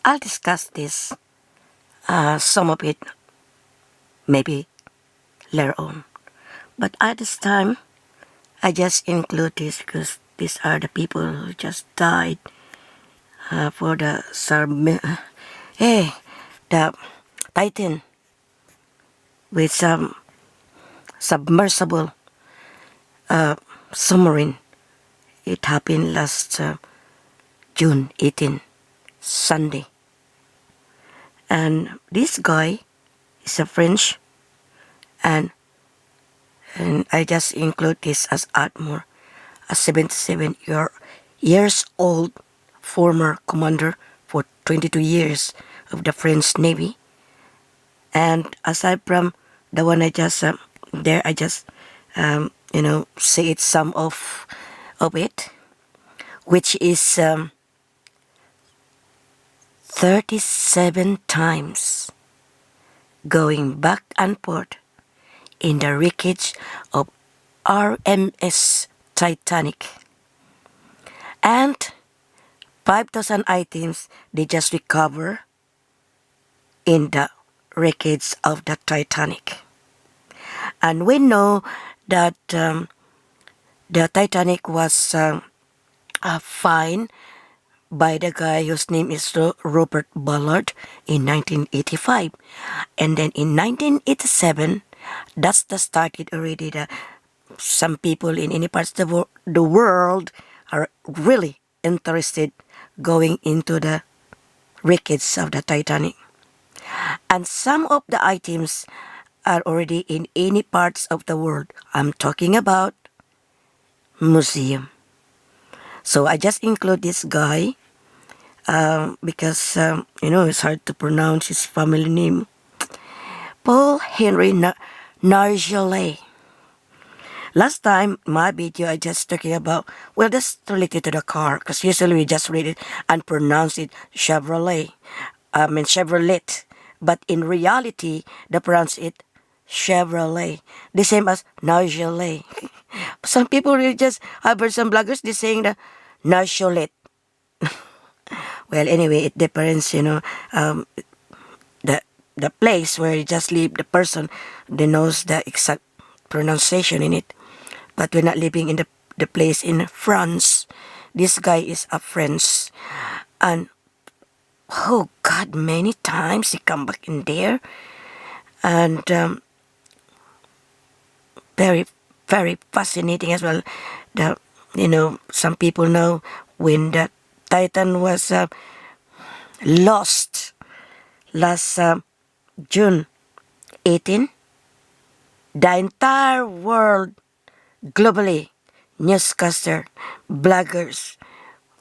I'll discuss this, some of it maybe later on. But at this time, I just include this because these are the people who just died for the hey, the Titan with some submersible submarine. It happened last June 18, Sunday. And this guy is a French, and I just include this as Atmore, a 77 years old former commander for 22 years of the French Navy. And aside from the one I just there, I just say it some of it, which is 37 times going back and forth in the wreckage of RMS Titanic. And 5,000 items they just recover in the wreckage of the Titanic. And we know that the Titanic was fined by the guy whose name is Robert Ballard in 1985. And then in 1987, that's the started already. Some people in any parts of the world are really interested going into the wreckage of the Titanic. And some of the items are already in any parts of the world. I'm talking about museum. So I just include this guy because, it's hard to pronounce his family name. Paul Henry Nargeolet. Last time, my video, I just talking about, well, that's related to the car, because usually we just read it and pronounce it Chevrolet. Chevrolet. But in reality, they pronounce it Chevrolet. The same as Nargeolet. Some people really just, I've heard some bloggers, they're saying the Nargeolet. Well, anyway, it depends, the place where you just live, the person, they knows the exact pronunciation in it. But we're not living in the place in France. This guy is a French. And, oh God, many times he come back in there. And very, very fascinating as well. Some people know when the Titan was lost last June 18, the entire world, globally, newscaster, bloggers,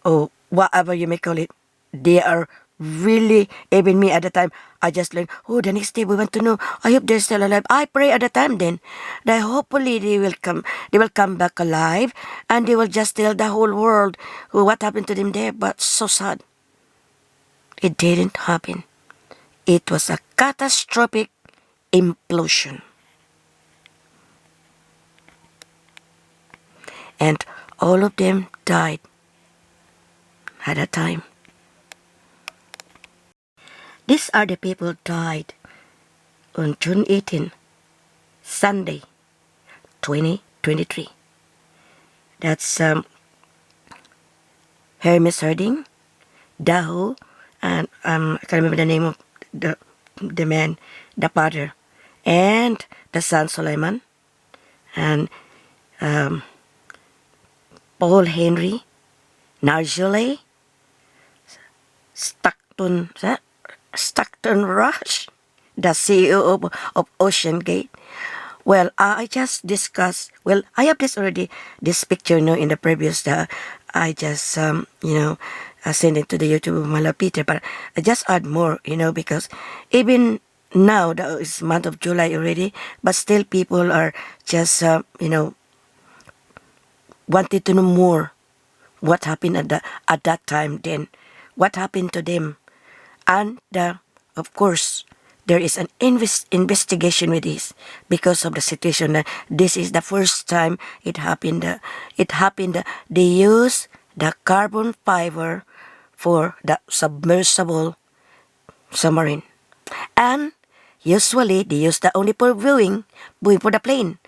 or whatever you may call it, they are really, even me at the time, I just learned, the next day we want to know, I hope they're still alive. I pray at the time then, that hopefully they will come back alive, and they will just tell the whole world what happened to them there. But so sad. It didn't happen. It was a catastrophic implosion. And all of them died at a time. These are the people died on June 18, Sunday, 2023. That's Hermes Harding, Daho, and I can't remember the name of the man, the father, and the son Suleiman, and Paul Henry Nargeolet, Stockton Rush, the CEO of Ocean Gate. Well, I just discussed, I have this picture, in the previous, I just, send it to the YouTube of Mala Peter, but I just add more, because even now, it's month of July already, but still people are just, wanted to know more what happened at that time then, what happened to them. And, of course, there is an investigation with this because of the situation that this is the first time it happened. They use the carbon fiber for the submersible submarine. And usually they use that only for buoying for the plane.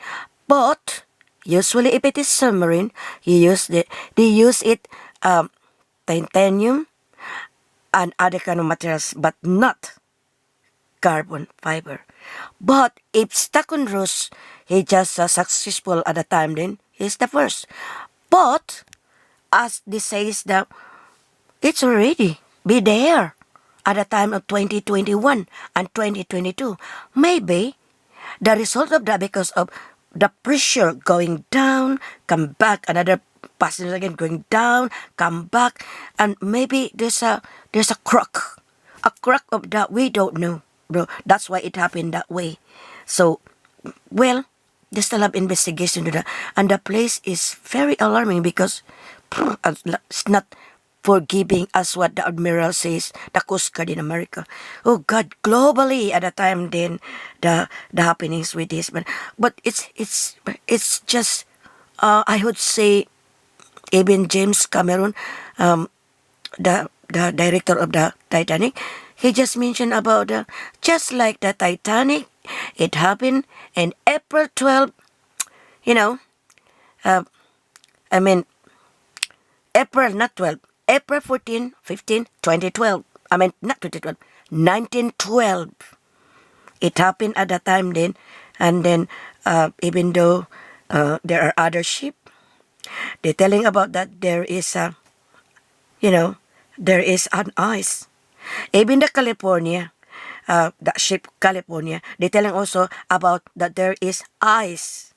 But usually if it is submarine, they use it titanium and other kind of materials, but not carbon fiber. But if Stakunrus, he just successful at the time, then he's the first. But as this says that it's already be there at the time of 2021 and 2022. Maybe the result of that because of the pressure going down, come back, another passenger again going down, come back, and maybe there's a crack of that we don't know, bro. That's why it happened that way. So, well, they still have investigation to that, and the place is very alarming because it's not forgiving as what the admiral says, the Coast Guard in America. Oh God, globally at the time then the happenings with this, but it's just I would say even James Cameron, the director of the Titanic, he just mentioned about just like the Titanic, it happened in April 12, you know, uh, I mean April, not 12. April 14, 15, 2012. I mean, not 2012, 1912. It happened at that time then. And then, even though there are other ship, they're telling about that there is you know, there is an ice. Even the California, the ship California, they're telling also about that there is ice.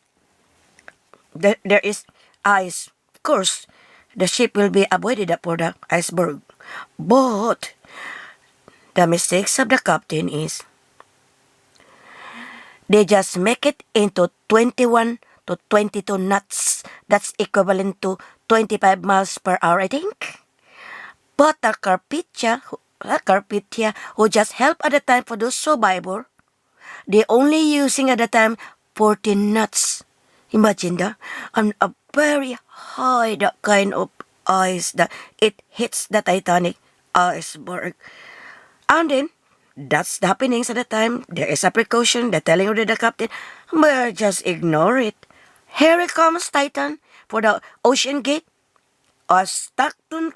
There is ice. Of course, the ship will be avoided for the iceberg. But the mistakes of the captain is they just make it into 21 to 22 knots. That's equivalent to 25 miles per hour, I think. But the Carpitia who just helped at the time for those survivor, they only using at the time 14 knots. Imagine that. And a very high that kind of ice that it hits the Titanic iceberg. And then, that's the happenings at the time. There is a precaution. They're telling already the captain, but just ignore it. Here it comes Titan for the ocean gate. A Stockton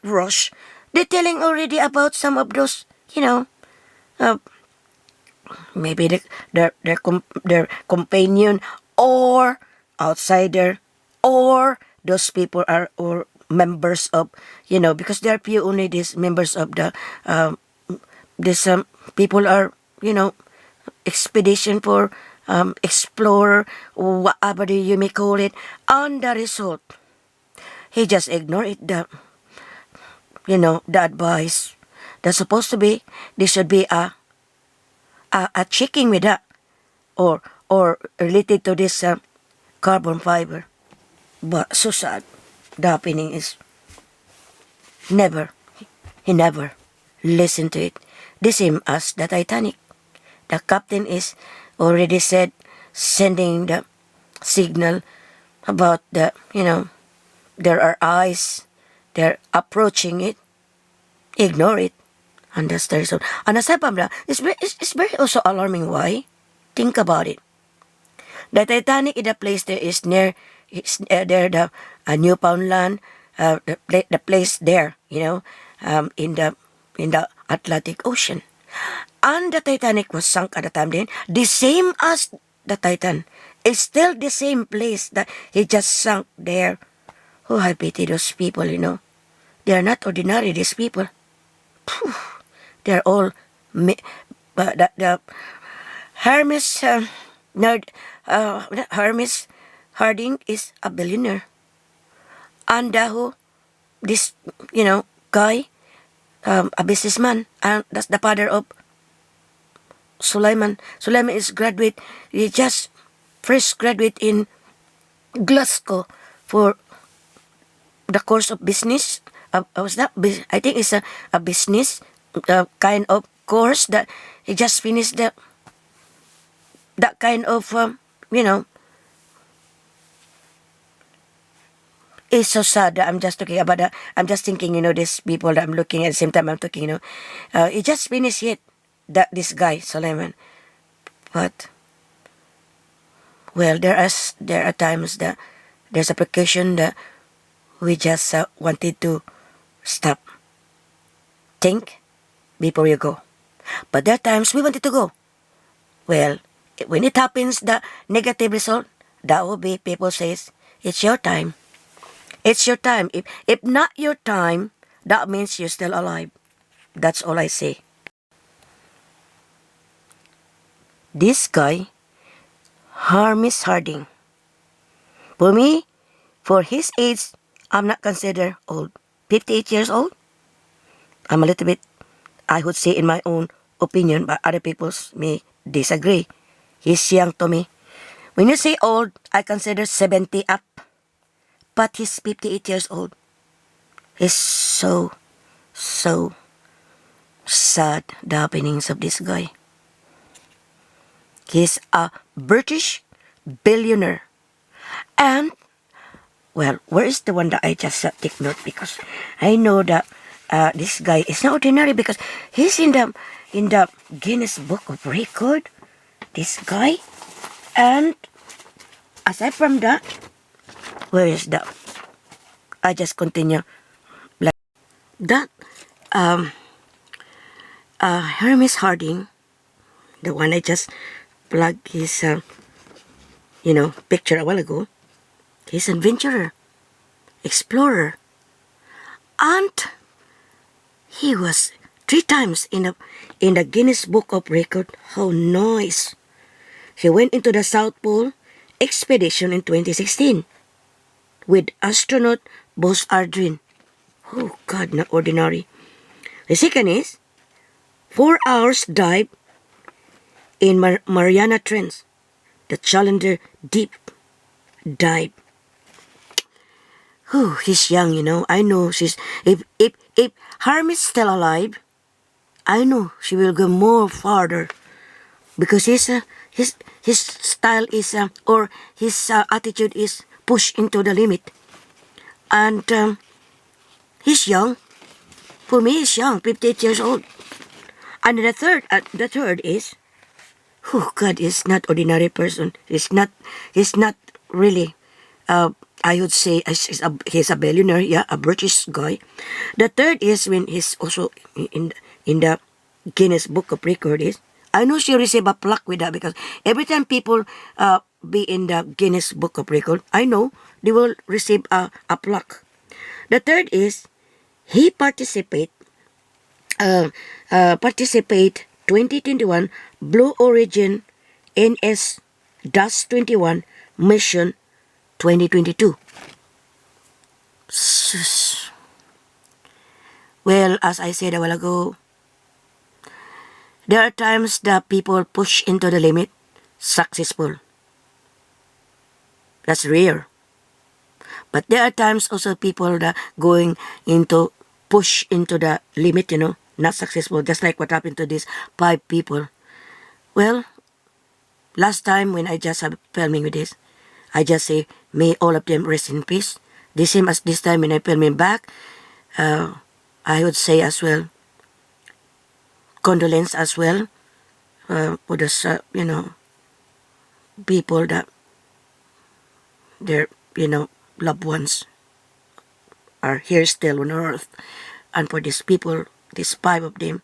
rush. They're telling already about some of those, uh, maybe their companion or outsider or those people are or members of because there are few only these members of the this people are expedition for explorer whatever you may call it, and the result he just ignored it, the advice that's supposed to be there should be a checking with that or related to this carbon fiber. But so sad. The happening is never, he never listened to it. The same as the Titanic. The captain is already said, sending the signal about there are ice, they're approaching it, ignore it. And that's the result. And aside from that, it's very also alarming. Why? Think about it. The Titanic is the place there is near, there the Newfoundland, the place there, in the Atlantic Ocean. And the Titanic was sunk at the time then, the same as the Titan. It's still the same place that he just sunk there. Oh, I pity those people, They are not ordinary, these people. Phew. They're all, the Hermes, Hermes Harding is a billionaire. And this, guy, a businessman, and that's the father of Sulaiman. Sulaiman is graduate, he just fresh graduate in Glasgow for the course of business. Was that? I think it's a business kind of course that he just finished that kind of It's so sad that I'm just talking about that. I'm just thinking, these people that I'm looking at the same time I'm talking, it just finished it, that this guy, Suleiman. But, well, there are times that there's a precaution that we just wanted to stop, think before you go. But there are times we wanted to go. Well, when it happens, the negative result, that will be people says, it's your time. It's your time. If not your time, that means you're still alive. That's all I say. This guy, Hermes Harding. For me, for his age, I'm not considered old. 58 years old? I'm a little bit, I would say in my own opinion, but other people may disagree. He's young to me. When you say old, I consider 70 up. But he's 58 years old. It's so sad, the happenings of this guy. He's a British billionaire. And, well, where is the one that I just take note? Because I know that this guy is not ordinary because he's in the Guinness Book of Record. This guy. And aside from that, where is that? I just continue. Like that, Hermes Harding, the one I just plugged his, picture a while ago, he's an adventurer, explorer, and he was 3 times in the Guinness Book of Record. How nice! He went into the South Pole expedition in 2016 with astronaut Buzz Aldrin. Oh God, not ordinary. The second is 4 hours dive in Mariana Trench, the Challenger Deep Dive. Oh, he's young, I know she's if Harm is still alive, I know she will go more farther because his style is or his attitude is push into the limit, and he's young. For me, he's young, 58 years old. And the third is, oh God, is not ordinary person. He's not really. I would say he's a billionaire, yeah, a British guy. The third is when he's also in the Guinness Book of Record is. I know she received a plaque with that because every time people be in the Guinness Book of Record, I know they will receive a plaque. The third is he participate 2021 Blue Origin NS-21 mission 2022. Sus. Well, as I said a while ago, there are times that people push into the limit, successful. That's rare. But there are times also people that going into push into the limit, not successful, just like what happened to these 5 people. Well, last time when I just have filming with this, I just say, may all of them rest in peace. The same as this time when I filming back, I would say as well, condolence as well for the, people that their, loved ones are here still on earth. And for these people, these 5 of them,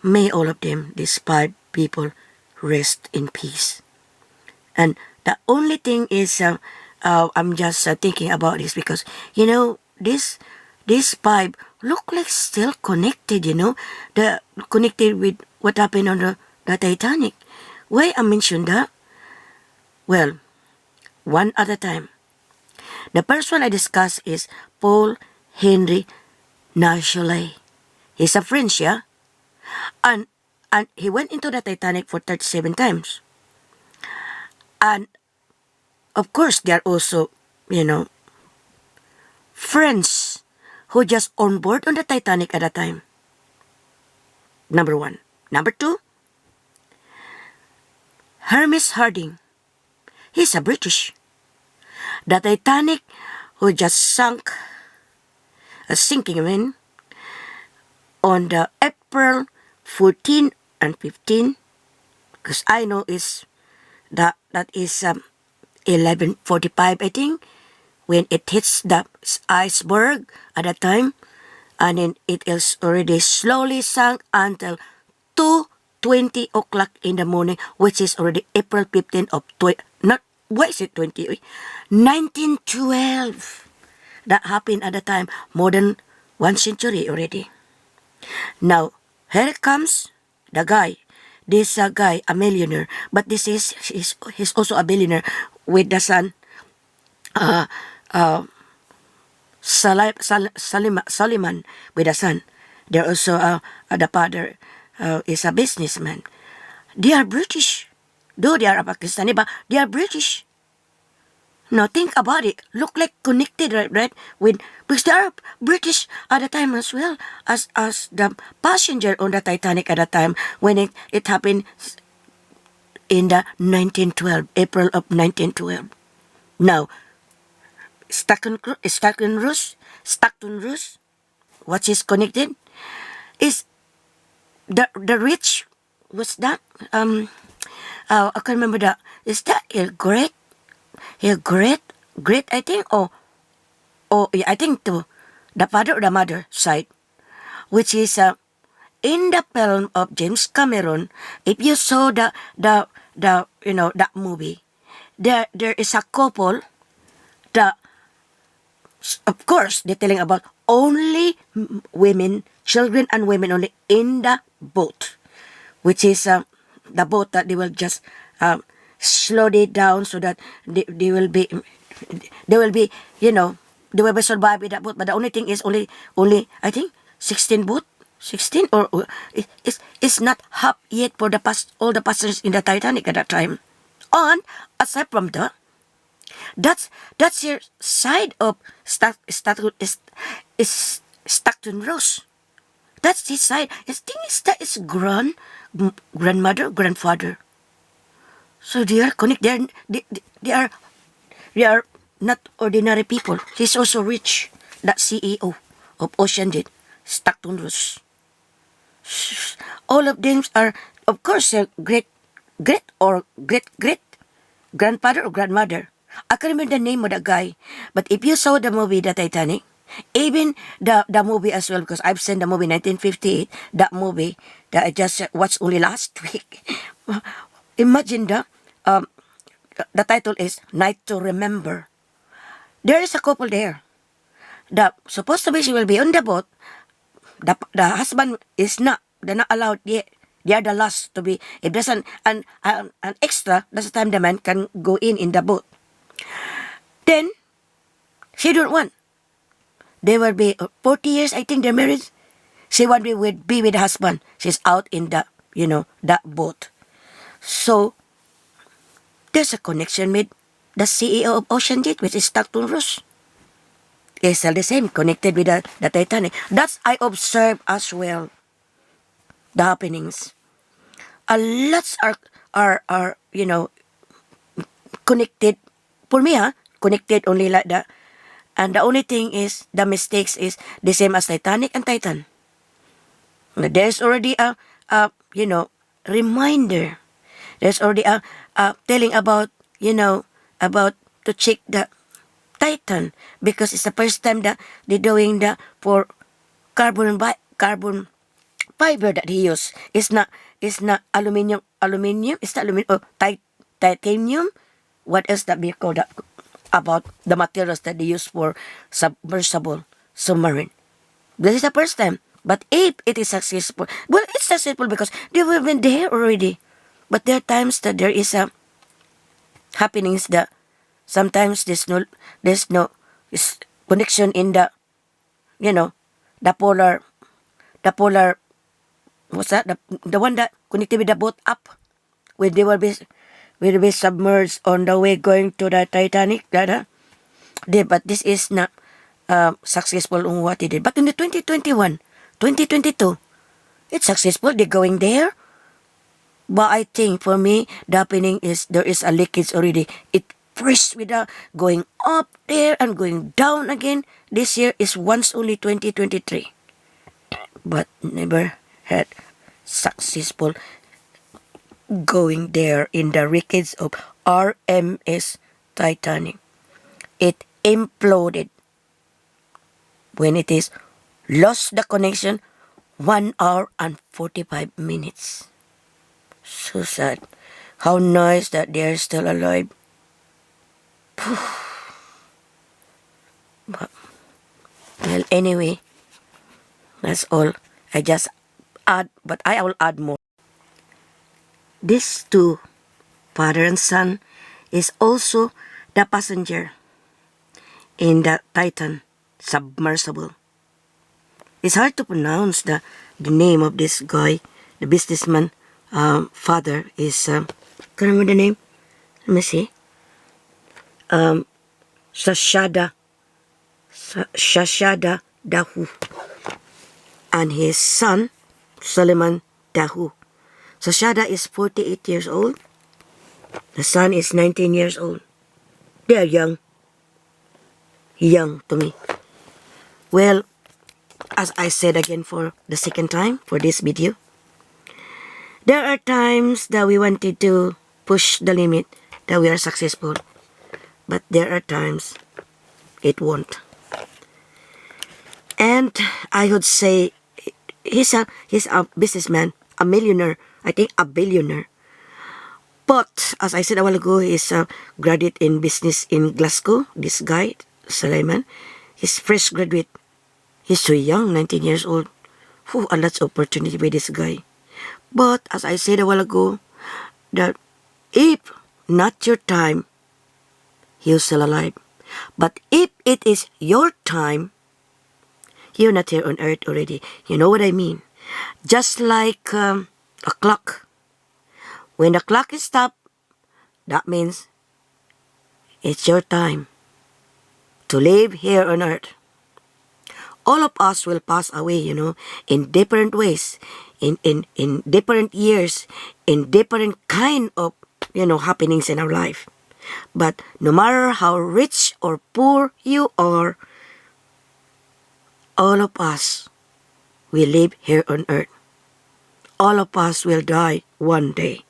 may all of them, these 5 people, rest in peace. And the only thing is, I'm just thinking about this because, these 5 look like still connected, the connected with what happened on the Titanic. Why I mentioned that? Well, one at a time. The first one I discuss is Paul Henry Nargeolet. He's a French, yeah? And he went into the Titanic for 37 times. And, of course, there are also, friends who just on board on the Titanic at a time. Number 1. Number 2, Hermes Harding. He's a British. The Titanic who just sinking in on the April 14 and 15, because I know that is 11:45, I think, when it hits the iceberg at that time, and then it is already slowly sunk until 2:20 o'clock in the morning, which is already April 15 of not what is it 20 1912. That happened at the time, more than 1 century already. Now here comes the guy. This guy, a millionaire, but he's also a billionaire with the son, uh, uh, Soliman, with a son. They're also the father is a businessman. They are British, though they are Pakistani, but they are British. Now think about it. Look like connected, right? With because they are British at the time as well as the passenger on the Titanic at the time when it happened in the 1912, April of 1912. Now, Stockton Rus, what is connected is the rich. What's that? I can't remember that. Is that great? Here, great, I think, yeah, I think the father or the mother side, which is in the film of James Cameron. If you saw the that movie, there is a couple that, of course, they're telling about only women, children and women only in the boat, which is the boat that they will just slow it down so that they will be they will be survive with that boat. But the only thing is only I think 16 boat, 16 or it's not half yet for all the passengers in the Titanic at that time. And aside from that, that's your side of Stockton Rose. That's his side. His thing is that is grandmother, grandfather. So they are connected. They are not ordinary people. He's also rich. That CEO of Ocean Jet, Stockton Rose. All of them are, of course, great or great grandfather or grandmother. I can't remember the name of the guy. But if you saw the movie, The Titanic, even the movie as well, because I've seen the movie 1958, that movie that I just watched only last week. Imagine the title is Night to Remember. There is a couple there. Supposed to be she will be on the boat. The husband is not. They're not allowed yet. They are the last to be. If there's an extra, that's the time the man can go in the boat. Then, she don't want. They will be 40 years, I think, they're married. She won't be with the husband. She's out in that boat. So, there's a connection with the CEO of Ocean Jet, which is Stockton Rose. It's still the same, connected with the Titanic. That's I observe as well the happenings. A lots are connected. For me, connected only like that. And the only thing is, the mistakes is the same as Titanic and Titan. There's already a reminder. There's already a telling about to check the Titan, because it's the first time that they're doing for carbon fiber that he used. It's not aluminum. It's not aluminum. Titanium. What else that we call that about the materials that they use for submersible submarine? This is the first time. But if it is successful, well, it's successful because they were been there already. But there are times that there is a happenings that sometimes there's no connection in the polar what's that the one that connected with the boat up where they will be submerged on the way going to the Titanic. But this is not successful on what they did. But in the 2021, 2022, it's successful. They're going there. But I think for me, the happening is there is a leakage already. fresh with the going up there and going down again. This year is once only 2023, but never had successful going there in the wreckage of RMS Titanic. It imploded when it is lost the connection 1 hour and 45 minutes. So sad. How nice that they're still alive. But, well, anyway, that's all. I just add, but I will add more. These two, father and son, is also the passenger in the Titan submersible. It's hard to pronounce the name of this guy, the businessman. Father is, can I remember the name? Let me see. Shashada Dahu. And his son, Solomon Dahu. Shashada is 48 years old. The son is 19 years old. They are young. Young to me. Well, as I said again for the second time for this video, there are times that we wanted to push the limit, that we are successful. But there are times it won't. And I would say he's a businessman, a millionaire, I think a billionaire. But as I said a while ago, he's a graduate in business in Glasgow. This guy, Suleiman, he's fresh graduate. He's so young, 19 years old. A lot of opportunity with this guy. But as I said a while ago, that if not your time, you're still alive. But if it is your time, you're not here on earth already. You know what I mean? Just like a clock. When the clock is stopped, that means it's your time to live here on earth. All of us will pass away, in different ways, in different years, in different kind of, happenings in our life. But no matter how rich or poor you are, all of us will live here on earth. All of us will die one day.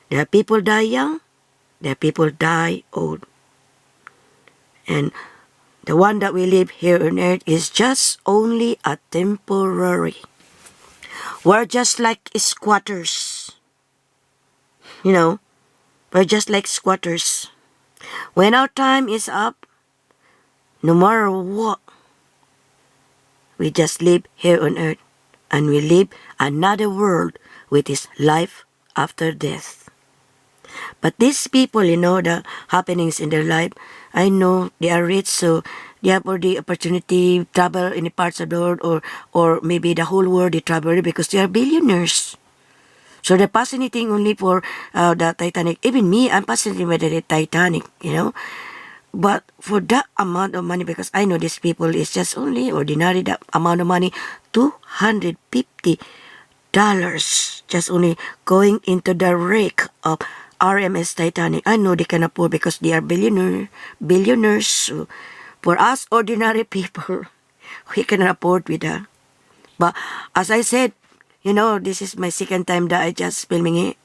There are people die young, there are people die old. And the one that we live here on earth is just only a temporary. We're just like squatters. We're just like squatters. When our time is up, no matter what, we just live here on earth and we live another world which is life after death. But these people, the happenings in their life, I know they are rich, so they have the opportunity to travel in the parts of the world or maybe the whole world they travel because they are billionaires. So they're fascinating only for the Titanic. Even me, I'm fascinated with the Titanic, But for that amount of money, because I know these people is just only ordinary, that amount of money, $250, just only going into the wreck of RMS Titanic. I know they can afford because they are billionaires. So for us ordinary people, we cannot afford with that. But as I said, this is my second time that I just filming it.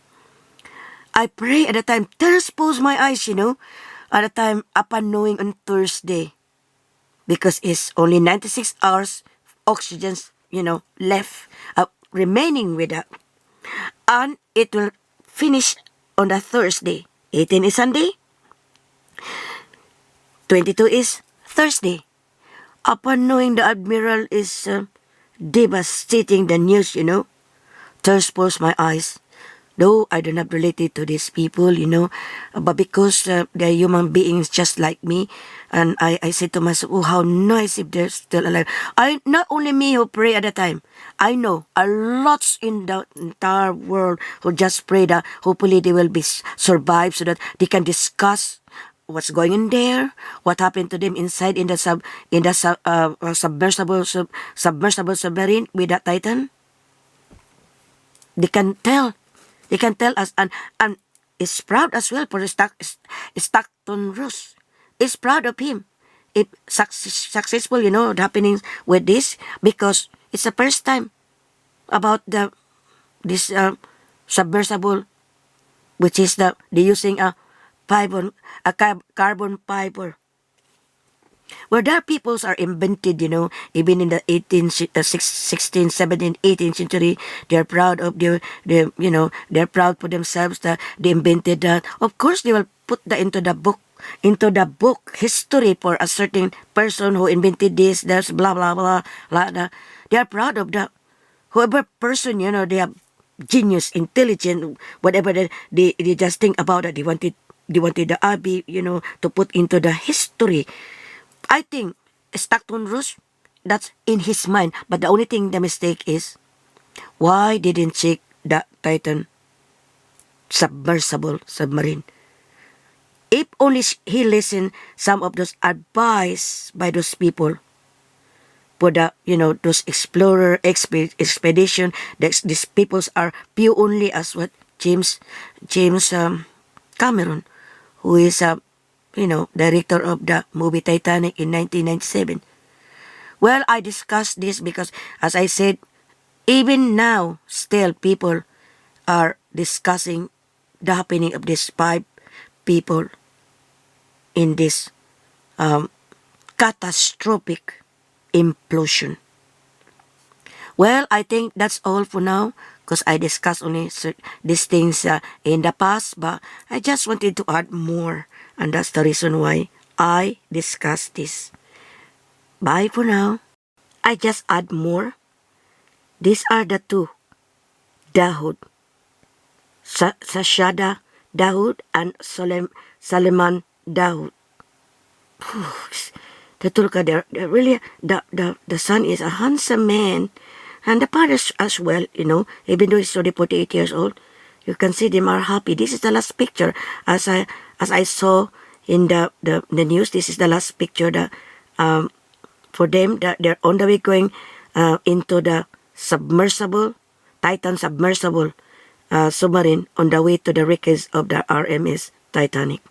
I pray at the time, transpose my eyes, at the time upon knowing on Thursday. Because it's only 96 hours oxygen, left, remaining with that. And it will finish on the Thursday. 18 is Sunday. 22 is Thursday. Upon knowing the Admiral is devastating the news, transpose my eyes. Though I do not relate it to these people, but because they're human beings just like me, and I said to myself, oh, how nice if they're still alive. Not only me who pray at the time, I know a lots in the entire world who just pray that hopefully they will be survive so that they can discuss what's going in there, what happened to them inside in the submersible submarine with that Titan. They can tell us, and is proud as well for Stockton Ross. Is proud of him. If successful, the happenings with this, because it's the first time about this submersible, which is the using a carbon fiber. Where there peoples are invented, even in the 16th, 17th, 18th century, they're proud of they're proud for themselves that they invented that. Of course, they will put that into the book history for a certain person who invented this, there's blah, blah, blah, blah, blah. They are proud of that. Whoever person, they have genius, intelligent, whatever they just think about it. They wanted the Abbey, to put into the history. I think Stockton Roos, that's in his mind. But the only thing, the mistake is, why didn't check the Titan submarine? If only he listened some of those advice by those people for the, those explorer expedition, these peoples are few only as what James Cameron, who is director of the movie Titanic in 1997. Well, I discussed this because, as I said, even now, still people are discussing the happening of these 5 people in this catastrophic implosion. Well, I think that's all for now, because I discussed only these things in the past, but I just wanted to add more, and that's the reason why I discussed this. Bye for now. I just add more. These are the 2, Dahoud, Sashada Dahoud and Salman Dahoud. The Tulka, they're really, the son is a handsome man, and the father as well, even though he's already 48 years old. You can see them are happy. This is the last picture, as I saw in the news. This is the last picture that for them, that they're on the way going into the Titan submersible submarine, on the way to the wreckage of the RMS Titanic.